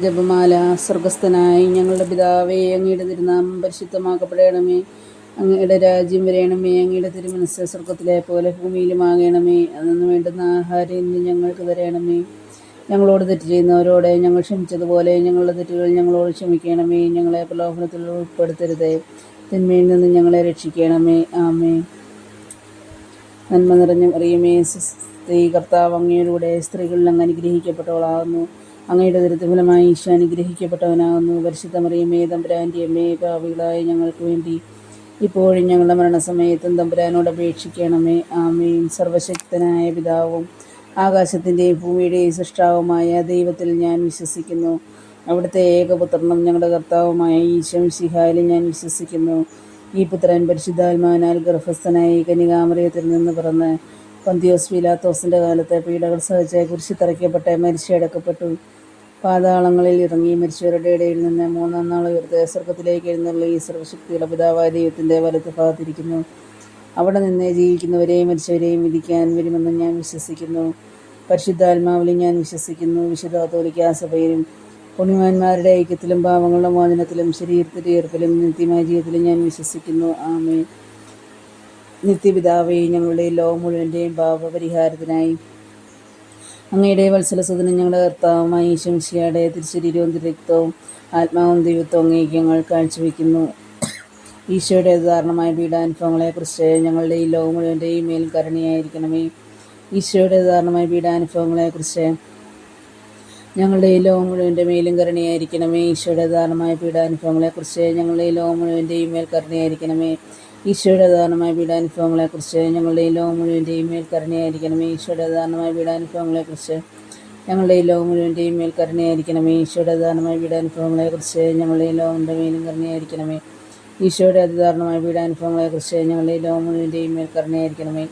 ജപമാല. സ്വർഗസ്ഥനായ ഞങ്ങളുടെ പിതാവേ, അങ്ങയുടെ തിരുനാമം പരിശുദ്ധമാക്കപ്പെടണമേ. അങ്ങയുടെ രാജ്യം വരയണമേ. അങ്ങയുടെ തിരുമനസ്സ് സ്വർഗത്തിലെ പോലെ ഭൂമിയിലുമാകണമേ. അന്നു വേണ്ടുന്ന ആഹാരം ഇന്ന് ഞങ്ങൾക്ക് തരണമേ. ഞങ്ങളോട് തെറ്റ് ചെയ്യുന്നവരോട് ഞങ്ങൾ ക്ഷമിച്ചതുപോലെ ഞങ്ങളുടെ തെറ്റുകൾ ഞങ്ങളോട് ക്ഷമിക്കണമേ. ഞങ്ങളെ പ്രലോഭനത്തിൽ ഉൾപ്പെടുത്തരുതേ, തിന്മയിൽ നിന്ന് ഞങ്ങളെ രക്ഷിക്കണമേ. ആമേ. നന്മ നിറഞ്ഞ മറിയമേ, സ്ത്രീ കർത്താവ് അങ്ങയുടെ സ്ത്രീകളിൽ അങ്ങ് അനുഗ്രഹിക്കപ്പെട്ടവളാകുന്നു. അങ്ങയുടെ ദുരിതഫലമായി ഈശോ അനുഗ്രഹിക്കപ്പെട്ടവനാകുന്നു. പരിശുദ്ധ മറിയമേ, തമ്പുരാൻ്റെ അമ്മേ, പാപികളായ ഞങ്ങൾക്ക് വേണ്ടി ഇപ്പോഴും ഞങ്ങളുടെ മരണസമയത്തും തമ്പുരാനോട് അപേക്ഷിക്കണമേ. ആമേൻ. സർവശക്തനായ പിതാവും ആകാശത്തിൻ്റെയും ഭൂമിയുടെയും സൃഷ്ടാവുമായ ദൈവത്തിൽ ഞാൻ വിശ്വസിക്കുന്നു. അവിടുത്തെ ഏകപുത്രനും ഞങ്ങളുടെ കർത്താവുമായ ഈശോ മിശിഹായിലും ഞാൻ വിശ്വസിക്കുന്നു. ഈ പുത്രൻ പരിശുദ്ധാത്മാവിനാൽ ഗർഭസ്ഥനായി കന്യകാമറിയത്തിൽ നിന്ന് പിറന്ന് പന്തിയോസ് പീലാത്തോസിൻ്റെ കാലത്ത് പീഡകൾ സഹിച്ച് കുരിശിൽ തറയ്ക്കപ്പെട്ട് മരിച്ചടക്കപ്പെട്ടു. പാതാളങ്ങളിൽ ഇറങ്ങി മരിച്ചവരുടെ ഇടയിൽ നിന്ന് മൂന്നാം നാൾ ഉയർത്ത് സ്വർഗത്തിലേക്ക് എഴുന്നള്ളി സർവശക്തിയുള്ള പിതാവായ ദൈവത്തിൻ്റെ വലത്ത് ഭാഗത്തിരിക്കുന്നു. അവിടെ നിന്ന് ജീവിക്കുന്നവരെയും മരിച്ചവരെയും വിധിക്കാൻ വരുമെന്ന് ഞാൻ വിശ്വസിക്കുന്നു. പരിശുദ്ധാത്മാവിലും ഞാൻ വിശ്വസിക്കുന്നു. വിശുദ്ധ കത്തോലിക്കാ സഭയിലും പുണ്യവാന്മാരുടെ ഐക്യത്തിലും പാപങ്ങളുടെ മോചനത്തിലും ശരീരത്തിൻ്റെ ഉയർപ്പിലും നിത്യമായ ജീവിതത്തിലും ഞാൻ വിശ്വസിക്കുന്നു. ആമേൻ. നിത്യപിതാവേ, ഞങ്ങളുടെ ലോകം മുഴുവൻ്റെയും പാപപരിഹാരത്തിനായി അങ്ങയുടെ വത്സലസുതനും ഞങ്ങളുടെ കർത്താവുമായ ഈശോ മിശിഹായുടെ തിരുശരീരവും തിരുരക്തവും ആത്മാവും ദൈവത്വവും അങ്ങേക്ക് ഞങ്ങൾ കാഴ്ചവെക്കുന്നു. ഈശോയുടെ ഉദാഹരണമായ പീഡാനുഭവങ്ങളെക്കുറിച്ച് ഞങ്ങളുടെ ഈ ലോകം മുഴുവൻ്റെയും മേൽ കരുണയായിരിക്കണമേ. ഈശോയുടെ ഉദാഹരണമായ പീഡാനുഭവങ്ങളെക്കുറിച്ച് ഞങ്ങളുടെ ഈ ലോകം മുഴുവൻ്റെ മേലും കരുണയായിരിക്കണമേ. ഈശോയുടെ ഉദാഹരണമായ പീഡാനുഭവങ്ങളെക്കുറിച്ച് ഞങ്ങളുടെ ഈ ലോകം മുഴുവൻ്റെയും മേൽ കരുണയായിരിക്കണമേ. ഈശോയുടെ ഉദാഹരണമായ പീഡാനുഭവങ്ങളെക്കുറിച്ച് ഞങ്ങളുടെ ഈ ലോകം മുഴുവൻ്റെയും മേൽ കരുണയായിരിക്കണമേ. ഈശോയുടെ ഉദാഹരണമായ പീഡാനുഭവങ്ങളെക്കുറിച്ച് ഞങ്ങളുടെ ഈ ലോകം മുഴുവൻ്റെയും മേൽ കരുണയായിരിക്കണമേ. ഈശോയുടെ ഉദാഹരണമായ പീഡാനുഭവങ്ങളെക്കുറിച്ച് ഞങ്ങളുടെ ഈ ലോകങ്ങളുടെ മേലും കരുണയായിരിക്കണമേ. ഈശോയുടെ അതിദാരുണമായ പീഡാനുഭവങ്ങളെക്കുറിച്ച് ഞങ്ങളുടെ ഈ ലോകം മുഴുവൻ്റെയും മേൽ കരുണയായിരിക്കണമേ.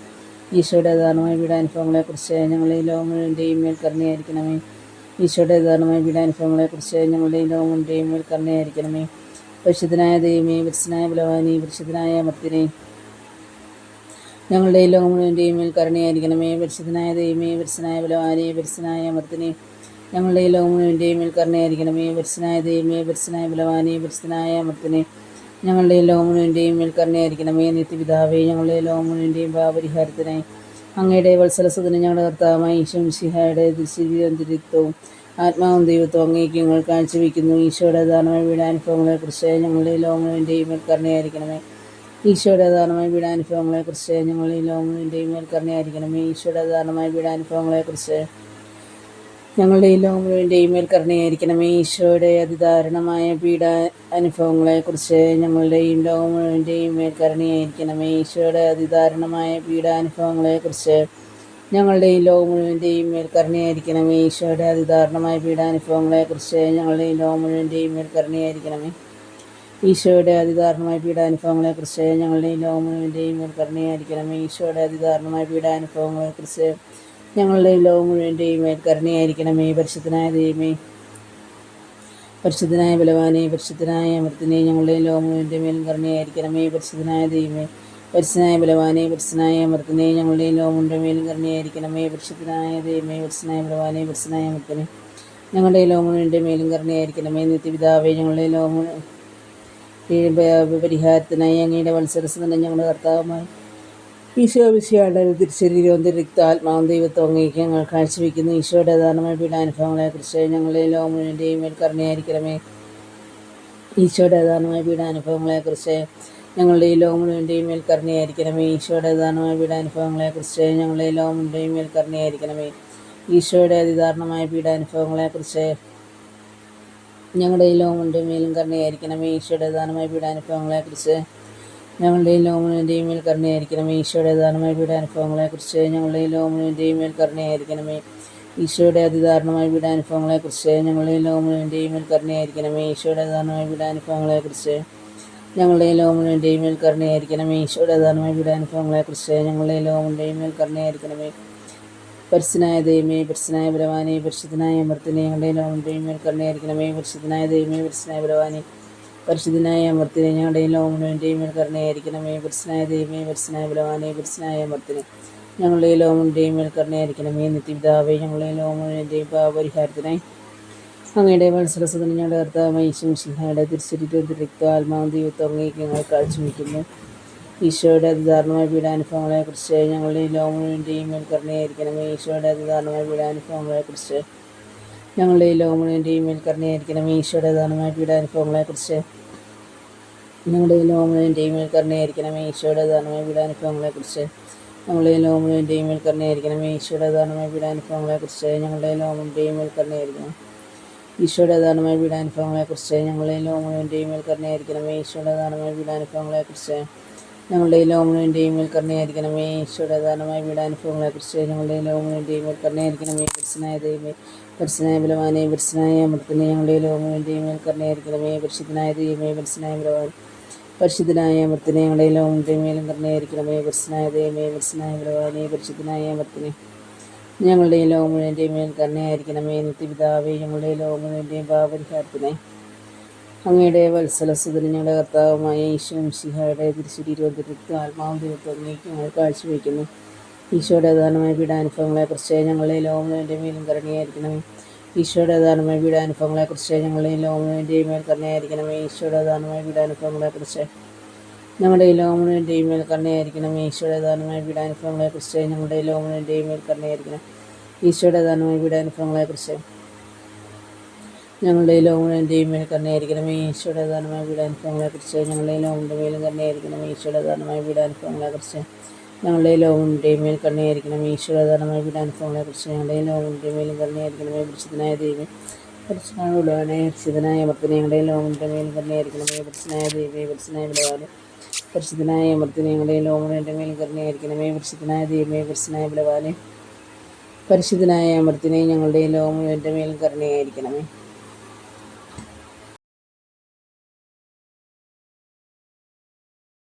ഈശോയുടെ അതിദാരുണമായ പീഡാനുഭവങ്ങളെക്കുറിച്ച് ഞങ്ങളുടെ ഈ ലോകം മുഴുവൻ്റെയും മേൽ കരുണയായിരിക്കണമേ. ഈശോയുടെ അതിദാരുണമായ പീഡാനുഭവങ്ങളെക്കുറിച്ച് ഞങ്ങളുടെ ഈ ലോകം മുഴുവൻ്റെയും മേൽ കരുണയായിരിക്കണമേ. പരിശുദ്ധനായ ദൈവമേ, പരിശുദ്ധനായ ബലവാനേ, പരിശുദ്ധനായ അമർത്തിനെ ഞങ്ങളുടെ ഈ ലോകം മുഴുവൻ്റെയും മേൽ കരുണയായിരിക്കണമേ. പരിശുദ്ധനായ ദൈവമേ, പരിശുദ്ധനായ ബലവാനേ, പരിശുദ്ധനായ അമർത്തിനെ ഞങ്ങളുടെ ഈ ലോകം മുഴുവൻ്റെയും മേൽ കരുണയായിരിക്കണമേ. പരിശുദ്ധനായ ദൈവമേ, പരിശുദ്ധനായ ബലവാനേ, പരിശുദ്ധനായ അമർത്തിനെ ഞങ്ങളുടെ ഈ ലോകം മുഴുവൻ്റെയും മേൽ കരുണയായിരിക്കണമേ. നിത്യപിതാവേ, ഞങ്ങളുടെ ഈ ലോകം മുഴുവൻ്റെയും പാപപരിഹാരത്തിനായി അങ്ങയുടെ വത്സലസുതനും ഞങ്ങളുടെ കർത്താവുമായ ഈശോ മിശിഹായുടെ തിരുശരീരവും തിരുരക്തവും ആത്മാവും ദൈവത്വവും അങ്ങേക്ക് ഞങ്ങൾ കാഴ്ചവെക്കുന്നു. ഈശോയുടെ ഉദാഹരണമായ പീഡാനുഭവങ്ങളെക്കുറിച്ച് ഞങ്ങളുടെ ഈ ലോകം മുഴുവൻ്റെയും മേൽ കരുണയായിരിക്കണമേ. ഈശോയുടെ ഉദാഹരണമായ പീഡാനുഭവങ്ങളെക്കുറിച്ച് ഞങ്ങളുടെ ഈ ലോകം മുഴുവൻ്റെയും മേൽ കരുണയായിരിക്കണമേ. ഈശോയുടെ ഉദാഹരണമായ പീഡാനുഭവങ്ങളെക്കുറിച്ച് ഞങ്ങളുടെ ഈ ലോകം മുഴുവൻ്റെയും മേൽ കരുണയായിരിക്കണമേ. ഈശോയുടെ അതിദാരുണമായ പീഡാനുഭവങ്ങളെക്കുറിച്ച് ഞങ്ങളുടെ ഈ ലോകം മുഴുവൻ്റെയും മേൽ കരുണയായിരിക്കണമേ. ഈശോയുടെ അതിദാരുണമായ പീഡാനുഭവങ്ങളെക്കുറിച്ച് ഞങ്ങളുടെ ഈ ലോകം മുഴുവൻ്റെയും മേൽ കരുണയായിരിക്കണമേ. ഈശോയുടെ അതിദാരുണമായ പീഡാനുഭവങ്ങളെക്കുറിച്ച് ഞങ്ങളുടെ ഈ ലോകം മുഴുവൻ്റെയും മേൽ കരുണയായിരിക്കണമേ. ഈശോയുടെ അതിദാരുണമായ പീഡാനുഭവങ്ങളെക്കുറിച്ച് ഞങ്ങളുടെ ഈ ലോകം മുഴുവൻ്റെയും മേൽ കരുണയായിരിക്കണമേ. ഈശോയുടെ അതിദാരുണമായ പീഡാനുഭവങ്ങളെക്കുറിച്ച് ഞങ്ങളുടെ ഈ ലോകം മുഴുവൻ്റെയും മേൽ കരുണയായിരിക്കണമേ. പരിശുദ്ധനായ ദൈവമേ, പരിശുദ്ധനായ ബലവാനേ, പരിശുദ്ധനായ അമർത്തിനെ ഞങ്ങളുടെ ഈ ലോകം മുഴുവൻ്റെ മേലും കരുണയായിരിക്കണമേ. പരിശുദ്ധനായ ദൈവമേ, പരിശുദ്ധനായ ബലവാനേ, പരിശുദ്ധനായ അമർത്തിനെ ഞങ്ങളുടെ ഈ ലോകം മുഴുവൻ്റെ മേലും കരുണയായിരിക്കണമേ. പരിശുദ്ധനായ ദൈവമേ, പരിശുദ്ധനായ ബലവാനേ, പരിശുദ്ധനായ അമർത്തിനെ ഞങ്ങളുടെ ഈ ലോകം മുഴുവൻ്റെ മേലും കരുണയായിരിക്കണമേ. നിത്യപിതാവേ, ഞങ്ങളുടെ ഈ ലോകം പരിഹാരത്തിനായി അങ്ങയുടെ വത്സരസുതനും ഞങ്ങളുടെ കർത്താവുമായി ഈശോ മിശിഹായുടെ തിരുശരീരവും തിരുരക്തവും ആത്മാവും ദൈവത്വവും അങ്ങേക്ക് ഞങ്ങൾ കാഴ്ചവെക്കുന്നു. ഈശോയുടെ ഉദാഹരണമായ പീഡാനുഭവങ്ങളെക്കുറിച്ച് ഞങ്ങളുടെ ഈ ലോകം മുഴുവൻ്റെയും മേൽ കരുണയായിരിക്കണമേ. ഈശോയുടെ ഉദാഹരണമായ പീഡാനുഭവങ്ങളെക്കുറിച്ച് ഞങ്ങളുടെ ഈ ലോകം മുഴുവൻ്റെയും മേൽ കരുണയായിരിക്കണമേ. ഈശോയുടെ ഉദാഹരണമായ പീഡാനുഭവങ്ങളെക്കുറിച്ച് ഞങ്ങളുടെ ഈ ലോകം മുഴുവൻ്റെയും മേൽ കരുണയായിരിക്കണമേ. ഈശോയുടെ അതിദാരുണമായ പീഡാനുഭവങ്ങളെക്കുറിച്ച് ഞങ്ങളുടെ ഈ ലോകം മുഴുവൻ്റെ മേലും കരുണയായിരിക്കണമേ. ഈശോയുടെ ഉദാഹരണമായ പീഡാനുഭവങ്ങളെക്കുറിച്ച് ഞങ്ങളുടെ ഈ ലോകം മുഴുവൻ്റെയും മേൽ കരുണയായിരിക്കണമേ. ഈശോയുടെ ഉദാഹരണമായ പീഡാനുഭവങ്ങളെക്കുറിച്ച് ഞങ്ങളുടെ ഈ ലോകം മുഴുവൻ്റെയും മേൽ കരുണയായിരിക്കണമേ. ഈശോയുടെ അതിദാരുണമായ പീഡാനുഭവങ്ങളെക്കുറിച്ച് ഞങ്ങളുടെ ഈ ലോകം മുഴുവൻ്റെയും മേൽ കരുണയായിരിക്കണമേ. ഈശോയുടെ അതിദാരുണമായ പീഡാനുഭവങ്ങളെക്കുറിച്ച് ഞങ്ങളുടെ ഈ ലോകം മുഴുവൻ്റെയും മേൽ കരുണയായിരിക്കണമേ. ഈശോയുടെ അതിദാരുണമായ പീഡാനുഭവങ്ങളെക്കുറിച്ച് ഞങ്ങളുടെ ഈ ലോകം മുഴുവൻ്റെയും മേൽ കരുണയായിരിക്കണമേ. പരിശുദ്ധനായ ദൈവമേ, പരിശുദ്ധനായ ബലവാനേ, പരിശുദ്ധനായ അമർത്തിനെ ഞങ്ങളുടെ ഈ ലോകം മുഴുവൻ്റെയും മേൽ കരുണയായിരിക്കണമേ. പരിശുദ്ധനായ ദൈവമേ, പരിശുദ്ധനായ ബലവാനേ, പരിശുദ്ധനായ അമർത്തിനെ ഞങ്ങളുടെ ഈ ലോകം മുഴുവൻ്റെയും മേൽ കരുണയായിരിക്കണമേ. പരിശുദ്ധനായ ദൈവമേ, പരിശുദ്ധനായ ബലവാനേ, പരിശുദ്ധനായ അമർത്തിനെ ഞങ്ങളുടെ ഈ ലോകം മുഴുവൻ്റെയും മേൽ കരുണയായിരിക്കണമേ. നിത്യപിതാവേ, ഞങ്ങളുടെ ഈ ലോകം മുഴുവൻ്റെയും പാപപരിഹാരത്തിനായി അങ്ങയുടെ വത്സരസുതൻ ഞങ്ങളുടെ കർത്താവായ ഈശോമിശിഹായുടെ തിരുശരീരവും രക്തവും ആത്മാവും ദൈവത്വം അങ്ങേക്ക് ഞങ്ങൾ കാഴ്ചവെക്കുന്നു. ഈശോയുടെ അതിദാരുണമായ പീഡാനുഭവങ്ങളെക്കുറിച്ച് ഞങ്ങളുടെ ലോകമുഴുവൻ്റെയും മേൽ കരുണയായിരിക്കണമേ. ഈശോയുടെ അതിദാരുണമായ പീഡാനുഭവങ്ങളെക്കുറിച്ച് ഞങ്ങളുടെ ലോകമുഴുവൻ്റെയും മേൽ കരുണയായിരിക്കണമേ. ഈശോയുടെ അതിദാരുണമായ പീഡാനുഭവങ്ങളെക്കുറിച്ച് ഞങ്ങളുടെ ലോകമുഴുവൻ്റെയും മേൽ കരുണയായിരിക്കണമേ. ഈശോയുടെ അതിദാരുണമായ പീഡാനുഭവങ്ങളെക്കുറിച്ച് ഞങ്ങളുടെ ലോകമുഴുവൻ്റെയും മേൽ കരുണയായിരിക്കണമേ. ഈശോയുടെ അതിദാരുണമായ പീഡാനുഭവങ്ങളെക്കുറിച്ച് ഞങ്ങളുടെ ലോകമുഴുവൻ്റെയും മേൽ കരുണയായിരിക്കണം. ഈശോയുടെ അതിദാരുണമായ പീഡാനുഭവങ്ങളെക്കുറിച്ച് ഞങ്ങളുടെ ലോകമുഴുവൻ്റെയും മേൽ കരുണയായിരിക്കണമേ. ഈശോയുടെ അതിദാരുണമായ പീഡാനുഭവങ്ങളെക്കുറിച്ച് ഞങ്ങളുടെ ലോകമുഴുവൻ്റെയും മേൽ കരുണയായിരിക്കണമേ. ഈശോയുടെ അതിദാരുണമായ പീഡാനുഭവങ്ങളെക്കുറിച്ച് ഞങ്ങളുടെ ലോകമുഴുവൻ്റെയും മേൽ കരുണയായിരിക്കണമേ. പരിശുദ്ധനായ ദൈവമേ, പരിശുദ്ധനായ ബലവാനേ, പരിശുദ്ധനായ അമർത്തനെ ഞങ്ങളുടെ ലോകമുഴുവൻ്റെയും മേൽ കരുണയായിരിക്കണമേ. പരിശുദ്ധനായ ദൈവമേ, പരിശുദ്ധനായ ബലവാൻ, പരിശുദ്ധനായ അമർത്തനെ ഞങ്ങളുടെ ലോകമുഴുവൻ്റെയും മേലും കരുണയായിരിക്കണമേ. പരിശുദ്ധനായ ദൈവമേ, പരിശുദ്ധനായ ബലവാനേ, പരിശുദ്ധനായ അമർത്തനെ ഞങ്ങളുടെ ലോകം മുഴുവൻ്റെയും മേൽ കരുണയായിരിക്കണമേ. നിത്യപിതാവേ, ഞങ്ങളുടെ ലോകം മുഴുവൻ്റെയും പാപപരിഹാരത്തിനായി അങ്ങയുടെ വത്സലസുതനും ഞങ്ങളുടെ കർത്താവുമായ ഈശോമിശിഹായുടെ തിരുശരീരവും രക്തവും ആത്മാവും ദൈവത്വം അങ്ങേക്ക് ഞങ്ങൾ കാഴ്ചവെക്കുന്നു. ഈശോയുടെ അതിദാരുണമായ പീഡാനുഭവങ്ങളെക്കുറിച്ച് ഞങ്ങളുടെ ലോകം മുഴുവൻ്റെയും മേലും കരുണയായിരിക്കണമേ. ഈശോയുടെ അതിദാരുണമായ പീഡാനുഭവങ്ങളെക്കുറിച്ച് ഞങ്ങളുടെ ലോകം മുഴുവൻ്റെയും മേൽ കരുണയായിരിക്കണമേ. ഈശോയുടെ അതിദാരുണമായ പീഡാനുഭവങ്ങളെക്കുറിച്ച് ഞങ്ങളുടെ ലോകം മുഴുവൻ്റെയും മേൽ കരുണയായിരിക്കണമേ. ഈശോയുടെ അതിദാരുണമായ പീഡാനുഭവങ്ങളെക്കുറിച്ച് ഞങ്ങളുടെ ലോകം മുഴുവൻ്റെയും മേൽ കരുണയായിരിക്കണം. ഈശോയുടെ അതിദാരുണമായ പീഡാനുഭവങ്ങളെക്കുറിച്ച് ഞങ്ങളുടെ ലോകം മുഴുവൻ്റെയും മേൽ കരുണയായിരിക്കണമേ. ഈശോയുടെ അതിദാരുണമായ പീഡാനുഭവങ്ങളെക്കുറിച്ച് ഞങ്ങളുടെ ലോകം മുഴുവൻ്റെ മേലും കരുണയായിരിക്കണമേ. ഈശോയുടെ അതിദാരുണമായ പീഡാനുഭവങ്ങളെക്കുറിച്ച് ഞങ്ങളുടെ ലോകം മുഴുവൻ്റെയും മേൽ കരുണയായിരിക്കണമേ. ഈശോയുടെ അതിദാരുണമായ പീഡാനുഭവങ്ങളെക്കുറിച്ച് ഞങ്ങളുടെ ലോകം മുഴുവൻ്റെ മേലും കരുണയായിരിക്കണമേ. പരിശുദ്ധനായ ദൈവമേ, പരിശുദ്ധനായ ബലവാനേ, പരിശുദ്ധനായ അമർത്തനെ ഞങ്ങളുടെ ലോകം മുഴുവൻ്റെ മേലും കരുണയായിരിക്കണമേ. പരിശുദ്ധനായ ദൈവമേ, പരിശുദ്ധനായ ബലവാനേ, പരിശുദ്ധനായ അമർത്തനെ ഞങ്ങളുടെ ലോകം മുഴുവൻ്റെ മേലും കരുണയായിരിക്കണമേ. പരിശുദ്ധനായ ദൈവമേ, പരിശുദ്ധനായ ബലവാനേ, പരിശുദ്ധനായ അമർത്തനെ ഞങ്ങളുടെ ലോകം മുഴുവൻ്റെ മേലും കരുണയായിരിക്കണമേ.